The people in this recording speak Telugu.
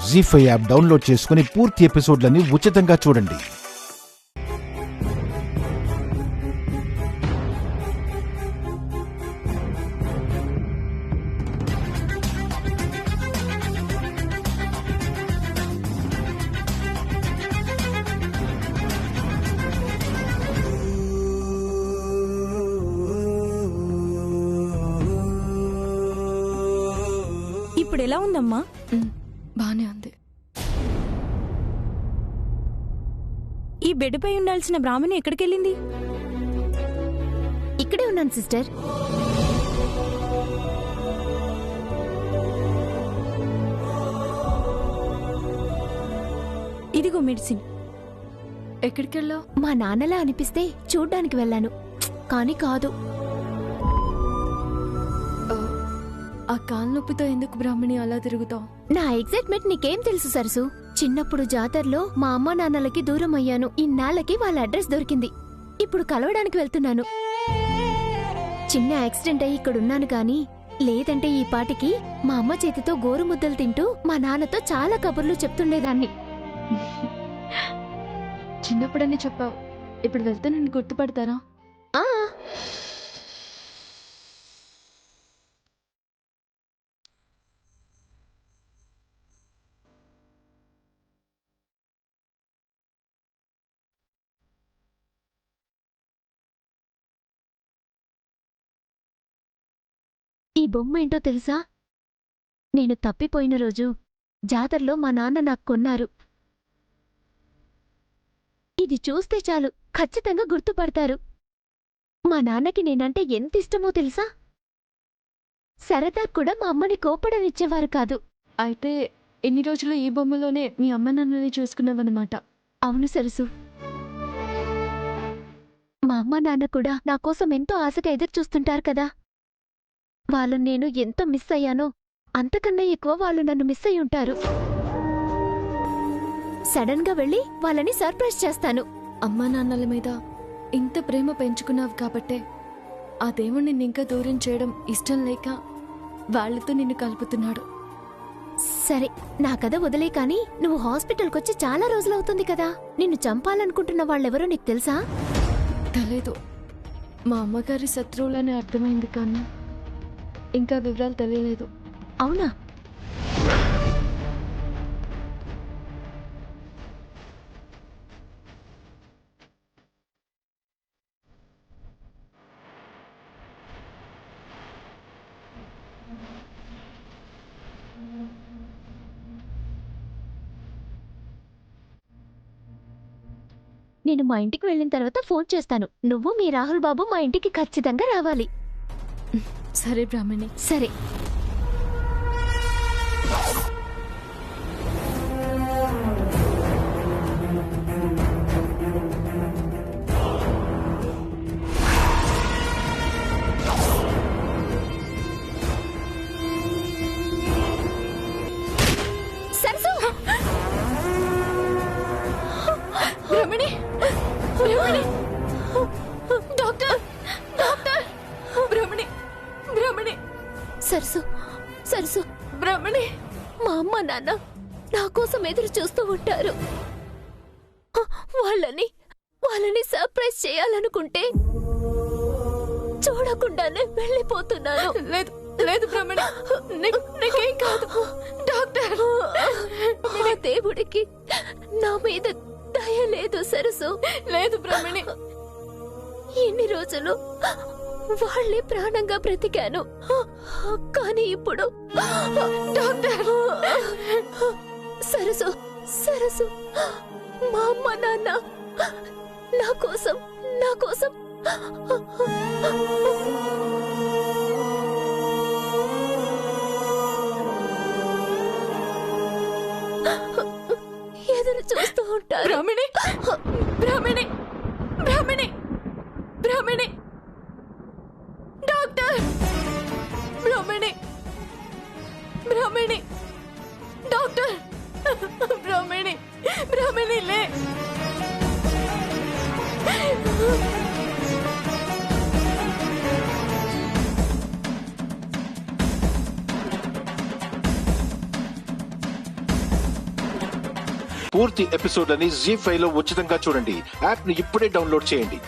జీ5 యాప్ డౌన్లోడ్ చేసుకుని పూర్తి ఎపిసోడ్లని ఉచితంగా చూడండి. ఇప్పుడు ఎలా ఉందమ్మా? బానే ఉంది. ఈ బెడ్పై ఉండాల్సిన బ్రాహ్మణి ఎక్కడికెళ్ళింది? ఇక్కడే ఉన్నాను సిస్టర్. ఇదిగో మెడిసిన్. ఎక్కడికెళ్ళావు? మా నాన్నలా అనిపిస్తే చూడ్డానికి వెళ్ళాను, కానీ కాదు. ఆ కాలు నొప్పితో ఎందుకు బ్రాహ్మణి అలా తిరుగుతావు? నా ఎగ్జైట్మెంట్ నీకేం తెలుసు సరసు? చిన్నప్పుడు జాతరలో మా అమ్మ నాన్నలకి దూరం అయ్యాను. ఇన్నాళ్ళకి వాళ్ళ అడ్రస్ దొరికింది. ఇప్పుడు కలవడానికి వెళ్తున్నాను. చిన్న యాక్సిడెంట్ అయ్యి ఇక్కడున్నాను గాని లేదంటే ఈ పాటికి మా అమ్మ చేతితో గోరుముద్దలు తింటూ మా నాన్నతో చాలా కబుర్లు చెప్తుండేదాన్ని. చిన్నప్పుడని చెప్పావు, ఇప్పుడు వెళ్తే నన్ను గుర్తుపడతారా? ఆ ఈ బొమ్మ ఏంటో తెలుసా? నేను తప్పిపోయిన రోజు జాతరలో మా నాన్న నాకు కొన్నారు. ఇది చూస్తే చాలు ఖచ్చితంగా గుర్తుపడతారు. మా నాన్నకి నేనంటే ఎంత ఇష్టమో తెలుసా? సరదా కూడా మా అమ్మని కోపడనిచ్చేవారు కాదు. అయితే ఎన్ని రోజులు ఈ బొమ్మలోనే మీ అమ్మ నాన్నని చూసుకున్నావన్నమాట. అవును సరసు. మా అమ్మ నాన్న కూడా నా కోసం ఎంతో ఆశగా ఎదురుచూస్తుంటారు కదా. వాళ్ళు నేను ఎంత మిస్ అయ్యానో అంతకన్నా ఎక్కువ వాళ్ళు నన్ను మిస్ అయి ఉంటారు. సడన్ గా వెళ్ళి వాళ్ళని సర్ప్రైజ్ చేస్తాను. అమ్మా నాన్నల మీద ఇంత ప్రేమ పెంచుకున్నావు కాబట్టే ఆ దేవుణ్ణి నిన్నింకా దూరం చేయడం ఇష్టం లేక వాళ్ళతో నిన్ను కలుపుతున్నాడు. సరే, నా కథ వదిలే కాని నువ్వు హాస్పిటల్కొచ్చి చాలా రోజులవుతుంది కదా. నిన్ను చంపాలనుకుంటున్న వాళ్ళెవరో నీకు తెలుసా? తెలీదు. మా అమ్మగారి శత్రువులని అర్థమైంది కానీ ఇంకా వివరాలు తెలియలేదు. అవునా? నేను మా ఇంటికి వెళ్ళిన తర్వాత ఫోన్ చేస్తాను. నువ్వు మీ రాహుల్ బాబు మా ఇంటికి ఖచ్చితంగా రావాలి. సరే బ్రాహ్మణి. సరే. సరసు! బ్రాహ్మణి! బ్రాహ్మణి! డాక్టర్! డాక్టర్! బ్రాహ్మణి! బ్రాహ్మణి! సరసు, సరసు, బ్రాహ్మణి! మా అమ్మ నాన్న నా కోసం ఎదురు చూస్తూ ఉంటారు. వాళ్ళని సర్ప్రైజ్ చేయాలనుకుంటే చూడకుండానే వెళ్ళిపోతున్నాను. లేదు లేదు బ్రాహ్మణి, నీకేం కాదు. డాక్టర్! ఆ దేవుడికి నా మీద దయ లేదు సరసు. లేదు బ్రాహ్మణి. ఎన్ని రోజులు వాళ్ళే ప్రాణంగా బ్రతికాను, కానీ ఇప్పుడు డాక్టర్! సరసు, సరసు, మా అమ్మ నాన్న నా కోసం ఎదురు చూస్తూ ఉంటారు. బ్రాహ్మణి! బ్రాహ్మణి! బ్రాహ్మణి! బ్రాహ్మణి! డాక్టర్! బ్రాహ్మణి! బ్రాహ్మణి! డాక్టర్! బ్రాహ్మణి! బ్రాహ్మణి లే! పూర్తి ఎపిసోడ్లని జీ5 లో ఉచితంగా చూడండి. యాప్ ని ఇప్పుడే డౌన్లోడ్ చేయండి.